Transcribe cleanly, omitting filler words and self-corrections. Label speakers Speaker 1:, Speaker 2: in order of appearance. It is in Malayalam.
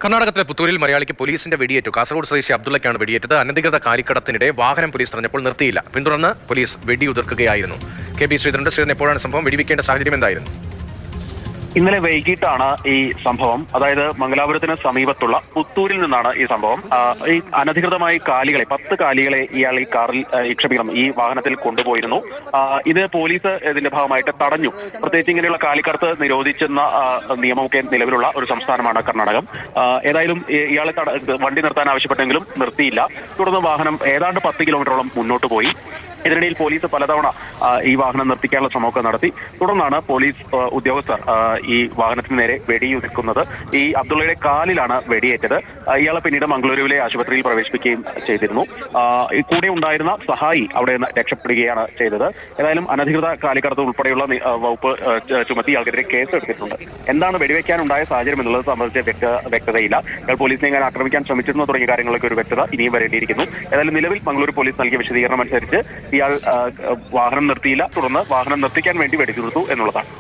Speaker 1: കർണാടകത്തിലെ പുത്തൂരിൽ മലയാളിക്ക് പോലീസിന്റെ വെടിയേറ്റു. കാസർഗോഡ് സ്വദേശി അബ്ദുള്ളയ്ക്കാണ് വെടിയേറ്റത്. അനധികൃത കാലിക്കടത്തിനിടെ വാഹനം പോലീസ് തടഞ്ഞപ്പോൾ നിർത്തിയില്ല. പിന്തുടർന്ന് പോലീസ് വെടിയുതിർക്കുകയായിരുന്നു. കെ.പി. ശ്രീധരൻ എപ്പോഴാണ് സംഭവം? വെടിവെക്കേണ്ട സാഹചര്യം എന്തായിരുന്നു?
Speaker 2: ഇന്നലെ വൈകിട്ടാണ് ഈ സംഭവം. അതായത് മംഗലാപുരത്തിന് സമീപത്തുള്ള പുത്തൂരിൽ നിന്നാണ് ഈ സംഭവം. ഈ അനധികൃതമായി 10 കാലികളെ ഇയാൾ ഈ കാറിൽ ഈ വാഹനത്തിൽ കൊണ്ടുപോയിരുന്നു. ഇത് പോലീസ് ഇതിന്റെ ഭാഗമായിട്ട് തടഞ്ഞു. പ്രത്യേകിച്ച് ഇങ്ങനെയുള്ള കാലിക്കടത്ത് നിരോധിച്ചെന്ന നിയമമൊക്കെ നിലവിലുള്ള ഒരു സംസ്ഥാനമാണ് കർണാടകം. ഏതായാലും ഇയാളെ വണ്ടി നിർത്താൻ ആവശ്യപ്പെട്ടെങ്കിലും നിർത്തിയില്ല. തുടർന്ന് വാഹനം ഏതാണ്ട് 10 കിലോമീറ്ററോളം മുന്നോട്ട് പോയി. ഇതിനിടയിൽ പോലീസ് പലതവണ ഈ വാഹനം നിർത്തിക്കാനുള്ള ശ്രമമൊക്കെ നടത്തി. തുടർന്നാണ് പോലീസ് ഉദ്യോഗസ്ഥർ ഈ വാഹനത്തിന് നേരെ വെടിയുതിർക്കുന്നത്. ഈ അബ്ദുള്ളയുടെ കാലിലാണ് വെടിയേറ്റത്. ഇയാളെ പിന്നീട് മംഗളൂരുവിലെ ആശുപത്രിയിൽ പ്രവേശിപ്പിക്കുകയും ചെയ്തിരുന്നു. കൂടെ ഉണ്ടായിരുന്ന സഹായി അവിടെ നിന്ന് രക്ഷപ്പെടുകയാണ് ചെയ്തത്. ഏതായാലും അനധികൃത കാലിക്കടത്ത് ഉൾപ്പെടെയുള്ള വകുപ്പ് ചുമത്തി ഇയാൾക്കെതിരെ കേസ് എടുത്തിട്ടുണ്ട്. എന്താണ് വെടിവെക്കാനുണ്ടായ സാഹചര്യം എന്നുള്ളത് സംബന്ധിച്ച് വ്യക്തതയില്ല. ഇയാൾ പോലീസിനെ ഇങ്ങനെ ആക്രമിക്കാൻ ശ്രമിച്ചിരുന്നു തുടങ്ങിയ കാര്യങ്ങളൊക്കെ ഒരു വ്യക്തത ഇനിയും വരേണ്ടിയിരിക്കുന്നു. ഏതായാലും നിലവിൽ മംഗളൂരു പോലീസ് നൽകിയ വിശദീകരണം അനുസരിച്ച് ഇയാൾ വാഹനം നിർത്തിയില്ല. തുടർന്ന് വാഹനം നിർത്തിക്കാൻ വേണ്ടി വെടിയുതിർത്തു എന്നുള്ളതാണ്.